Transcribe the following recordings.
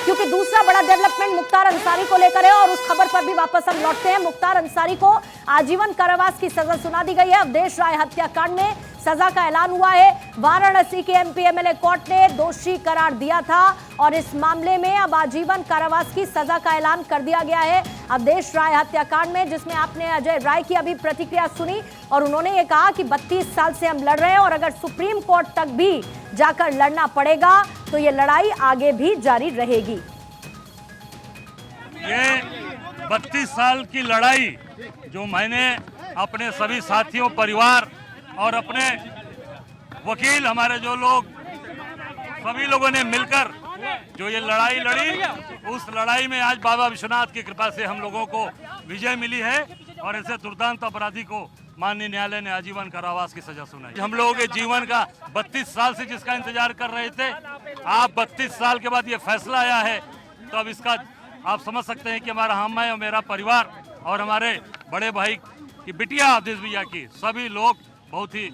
क्योंकि दूसरा बड़ा डेवलपमेंट मुख्तार अंसारी को लेकर है और उस खबर पर भी वापस हम लौटते हैं। मुख्तार अंसारी को आजीवन कारावास की सजा सुना दी गई है। अवधेश राय हत्याकांड में सजा का ऐलान हुआ है। वाराणसी के एमपी एमएलए कोर्ट ने दोषी करार दिया था और इस मामले में अब आजीवन कारावास की सजा का ऐलान कर दिया गया है। अवधेश राय हत्याकांड में जिसमें आपने अजय राय की अभी प्रतिक्रिया सुनी और उन्होंने ये कहा कि 32 साल से हम लड़ रहे हैं और अगर सुप्रीम कोर्ट तक भी जाकर लड़ना पड़ेगा तो ये लड़ाई आगे भी जारी रहेगी। ये 32 साल की लड़ाई जो मैंने अपने सभी साथियों, परिवार और अपने वकील, हमारे जो लोग, सभी लोगों ने मिलकर जो ये लड़ाई लड़ी, उस लड़ाई में आज बाबा विश्वनाथ की कृपा से हम लोगों को विजय मिली है और ऐसे दुर्दांत अपराधी को माननीय न्यायालय ने आजीवन कारावास की सजा सुनाई। हम लोगों के जीवन का 32 साल से जिसका इंतजार कर रहे थे, आप 32 साल के बाद ये फैसला आया है तो अब इसका आप समझ सकते हैं कि हमारा, हम है और मेरा परिवार और हमारे बड़े भाई की बिटिया अवधेश भैया की, सभी लोग बहुत ही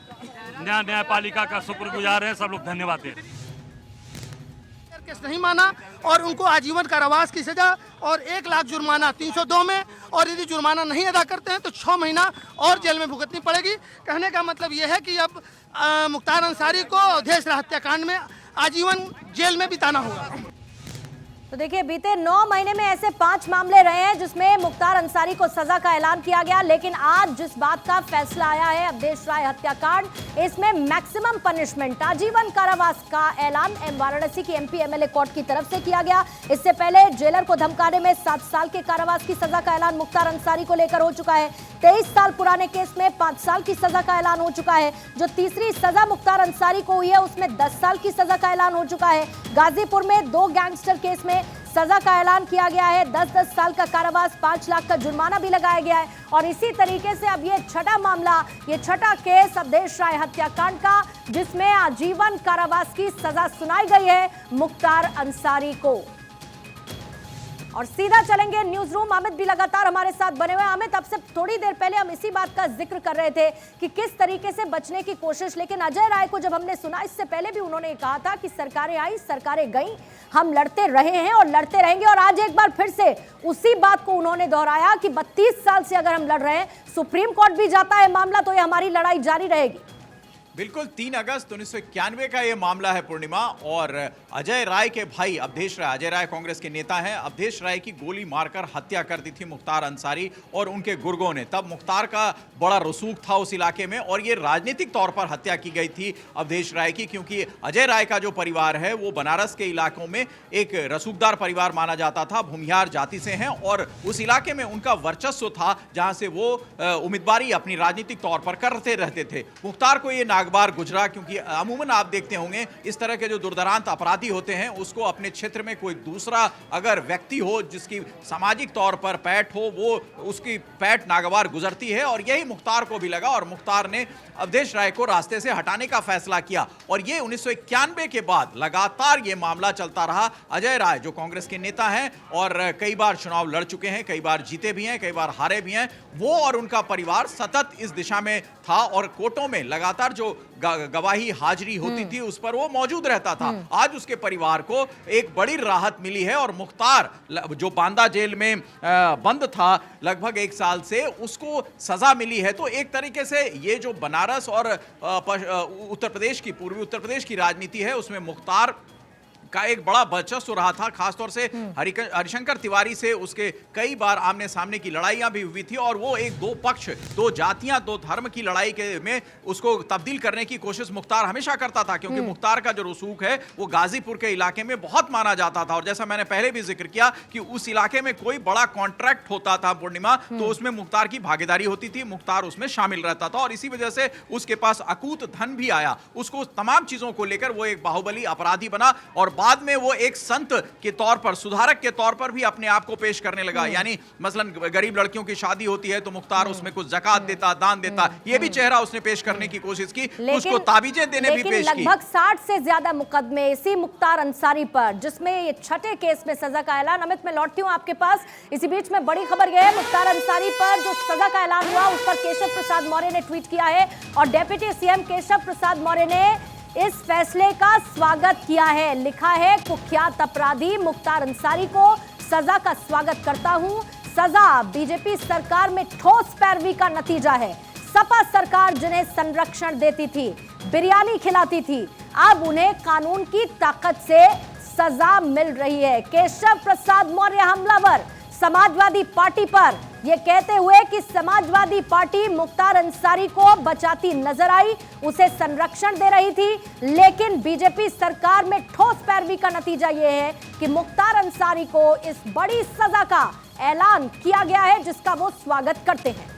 न्यायपालिका का शुक्रगुजार हैं। सब लोग धन्यवाद दें। केस नहीं माना और उनको आजीवन कारावास की सजा और 1 लाख जुर्माना 302 में, और यदि जुर्माना नहीं अदा करते हैं तो 6 महीना और जेल में भुगतनी पड़ेगी। कहने का मतलब यह है कि अब मुख्तार अंसारी को अवधेश राय हत्याकांड में आजीवन जेल में बिताना होगा। तो देखिए, बीते 9 महीने में ऐसे 5 मामले रहे हैं जिसमें मुख्तार अंसारी को सजा का ऐलान किया गया, लेकिन आज जिस बात का फैसला आया है अवधेश राय हत्याकांड, इसमें मैक्सिमम पनिशमेंट आजीवन कारावास का ऐलान वाराणसी की एमपी एमएलए कोर्ट की तरफ से किया गया। इससे पहले जेलर को धमकाने में 7 साल के कारावास की सजा का ऐलान मुख्तार अंसारी को लेकर हो चुका है। 23 साल पुराने केस में 5 साल की सजा का ऐलान हो चुका है। जो तीसरी सजा मुख्तार अंसारी को हुई है उसमें 10 साल की सजा का ऐलान हो चुका है। गाजीपुर में 2 गैंगस्टर केस में सजा का ऐलान किया गया है। 10-10 साल का कारावास, 5 लाख का जुर्माना भी लगाया गया है। और इसी तरीके से अब ये छठा मामला, ये छठा केस अवधेश राय हत्याकांड का, जिसमें आजीवन कारावास की सजा सुनाई गई है मुख्तार अंसारी को। और सीधा चलेंगे न्यूज रूम। अमित भी लगातार हमारे साथ बने हुए हैं। अमित, अब से थोड़ी देर पहले हम इसी बात का जिक्र कर रहे थे कि किस तरीके से बचने की कोशिश, लेकिन अजय राय को जब हमने सुना, इससे पहले भी उन्होंने कहा था कि सरकारें आई, सरकारें गई, हम लड़ते रहे हैं और लड़ते रहेंगे। और आज एक बार फिर से उसी बात को उन्होंने दोहराया कि 32 साल से अगर हम लड़ रहे हैं, सुप्रीम कोर्ट भी जाता है मामला, तो ये हमारी लड़ाई जारी रहेगी। बिल्कुल 3 अगस्त 1991 का ये मामला है पूर्णिमा, और अजय राय के भाई अवधेश राय, अजय राय कांग्रेस के नेता हैं, अवधेश राय की गोली मारकर हत्या कर दी थी मुख्तार अंसारी और उनके गुर्गों ने। तब मुख्तार का बड़ा रसूख था उस इलाके में और ये राजनीतिक तौर पर हत्या की गई थी अवधेश राय की, क्योंकि अजय राय का जो परिवार है वो बनारस के इलाकों में एक रसूखदार परिवार माना जाता था, भूमिहार जाति से हैं और उस इलाके में उनका वर्चस्व था जहां से वो उम्मीदवारी अपनी राजनीतिक तौर पर करते रहते थे। मुख्तार को ये बार गुजरा, क्योंकि अमूमन आप देखते होंगे इस तरह के जो दुर्दांत अपराधी होते हैं उसको अपने क्षेत्र में कोई दूसरा अगर व्यक्ति हो जिसकी सामाजिक तौर पर पैठ हो, वो उसकी पैठ नागवार गुजरती है और यही मुख्तार को भी लगा और मुख्तार ने अवधेश राय को रास्ते से हटाने का फैसला किया। और ये 1991 के बाद लगातार ये मामला चलता रहा। अजय राय जो कांग्रेस के नेता हैं और कई बार चुनाव लड़ चुके हैं, कई बार जीते भी हैं, कई बार हारे भी हैं, वो और उनका परिवार सतत इस दिशा में था और कोर्टों में लगातार जो गवाही हाजिरी होती थी उस पर वो मौजूद रहता था। आज उसके परिवार को एक बड़ी राहत मिली है और मुख्तार जो बांदा जेल में बंद था लगभग 1 साल से, उसको सजा मिली है। तो एक तरीके से ये जो बनारस और उत्तर प्रदेश की, पूर्वी उत्तर प्रदेश की राजनीति है उसमें मुख्तार का एक बड़ा वर्चस्व रहा था। खासतौर से हरिशंकर तिवारी से उसके कई बार आमने सामने की लड़ाइयां भी हुई थी और वो एक 2 पक्ष, 2 जातियां, 2 धर्म की लड़ाई के में उसको तब्दील करने की कोशिश मुख्तार हमेशा करता था, क्योंकि मुख्तार का जो रसूख है वो गाजीपुर के इलाके में बहुत माना जाता था। और जैसा मैंने पहले भी जिक्र किया कि उस इलाके में कोई बड़ा कॉन्ट्रैक्ट होता था पूर्णिमा, तो उसमें मुख्तार की भागीदारी होती थी, मुख्तार उसमें शामिल रहता था और इसी वजह से उसके पास अकूत धन भी आया। उसको तमाम चीजों को लेकर वो एक बाहुबली अपराधी बना और बाद में वो एक संत के तौर पर, सुधारक के तौर पर भी अपने आप को पेश करने लगा। यानी मसलन गरीब लड़कियों की शादी होती है तो मुख्तार उसमें कुछ ज़कात देता, दान देता, ये भी चेहरा उसने पेश करने की कोशिश की, उसको ताबीजें देने भी पेश की। लगभग 60 से ज्यादा मुकदमे इसी मुख्तार अंसारी पर, जिसमें ये छठे केस में सजा का ऐलान। अमित, मैं लौटती हूँ आपके पास। इसी बीच में बड़ी खबर यह है, मुख्तार अंसारी पर जो सजा का ऐलान हुआ उस पर केशव प्रसाद मौर्य ने ट्वीट किया है और डेप्यूटी सीएम केशव प्रसाद मौर्य ने इस फैसले का स्वागत किया है। लिखा है, कुख्यात अपराधी मुख्तार अंसारी को सजा का स्वागत करता हूं। सजा बीजेपी सरकार में ठोस पैरवी का नतीजा है। सपा सरकार जिन्हें संरक्षण देती थी, बिरयानी खिलाती थी, अब उन्हें कानून की ताकत से सजा मिल रही है। केशव प्रसाद मौर्य हमलावर समाजवादी पार्टी पर यह कहते हुए कि समाजवादी पार्टी मुख्तार अंसारी को बचाती नजर आई, उसे संरक्षण दे रही थी, लेकिन बीजेपी सरकार में ठोस पैरवी का नतीजा यह है कि मुख्तार अंसारी को इस बड़ी सजा का ऐलान किया गया है, जिसका वो स्वागत करते हैं।